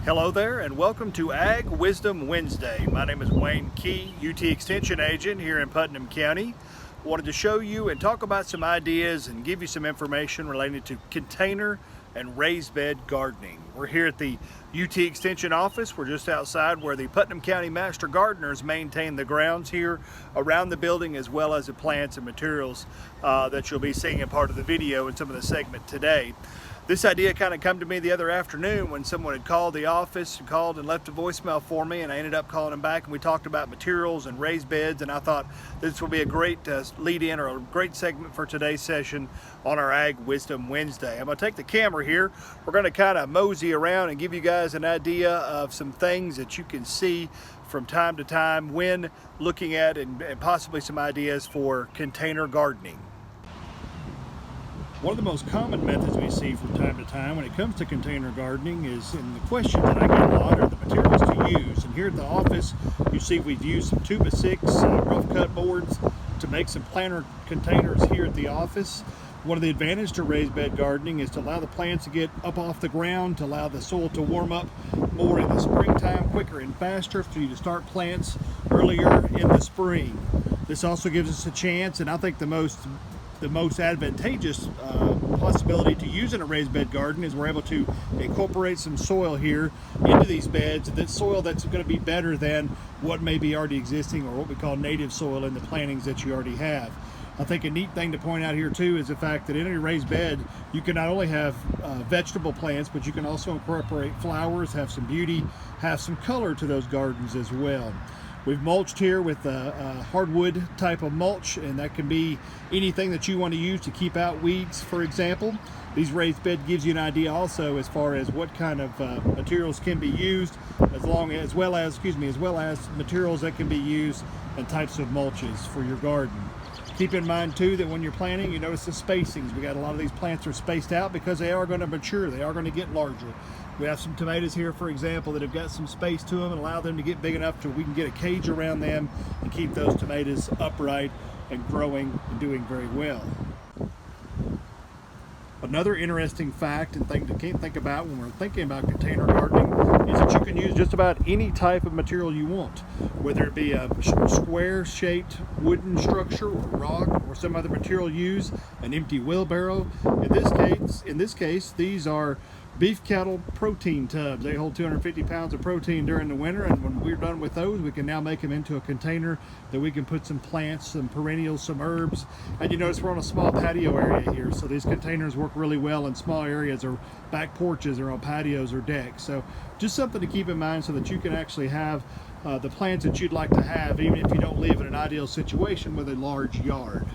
Hello there and welcome to Ag Wisdom Wednesday. My name is Wayne Key, UT Extension Agent here in Putnam County. Wanted to show you and talk about some ideas and give you some information related to container and raised bed gardening. We're here at the UT Extension office. We're just outside where the Putnam County Master Gardeners maintain the grounds here around the building, as well as the plants and materials that you'll be seeing in part of the video and some of the segment today. This idea kind of come to me the other afternoon when someone had called the office and called and left a voicemail for me, and I ended up calling them back, and we talked about materials and raised beds, and I thought this will be a great lead in or a great segment for today's session on our Ag Wisdom Wednesday. I'm going to take the camera here. We're going to kind of mosey around and give you guys an idea of some things that you can see from time to time when looking at and possibly some ideas for container gardening. One of the most common methods we see from time to time when it comes to container gardening is, and the question that I get a lot, are the materials to use. And here at the office, you see we've used some 2x6 rough cut boards to make some planter containers here at the office. One of the advantages to raised bed gardening is to allow the plants to get up off the ground, to allow the soil to warm up more in the springtime, quicker and faster for you to start plants earlier in the spring. This also gives us a chance, and I think the most advantageous possibility to use in a raised bed garden is we're able to incorporate some soil here into these beds, that soil that's going to be better than what may be already existing, or what we call native soil in the plantings that you already have. I think a neat thing to point out here too is the fact that in a raised bed you can not only have vegetable plants, but you can also incorporate flowers, have some beauty, have some color to those gardens as well. We've mulched here with a hardwood type of mulch, and that can be anything that you want to use to keep out weeds, for example. These raised bed gives you an idea also as far as what kind of materials can be used, as well as materials that can be used and types of mulches for your garden. Keep in mind too that when you're planting, you notice the spacings. We got a lot of these plants are spaced out because they are going to mature. They are going to get larger. We have some tomatoes here, for example, that have got some space to them and allow them to get big enough to we can get a cage around them and keep those tomatoes upright and growing and doing very well. Another interesting fact and thing to think about when we're thinking about container gardening is that you can use just about any type of material you want, whether it be a square-shaped wooden structure or rock or some other material used, an empty wheelbarrow. In this case, these are beef cattle protein tubs. They hold 250 pounds of protein during the winter, and when we're done with those, we can now make them into a container that we can put some plants, some perennials, some herbs. And you notice we're on a small patio area here, so these containers work really well in small areas or back porches or on patios or decks. So just something to keep in mind so that you can actually have the plants that you'd like to have, even if you don't live in an ideal situation with a large yard.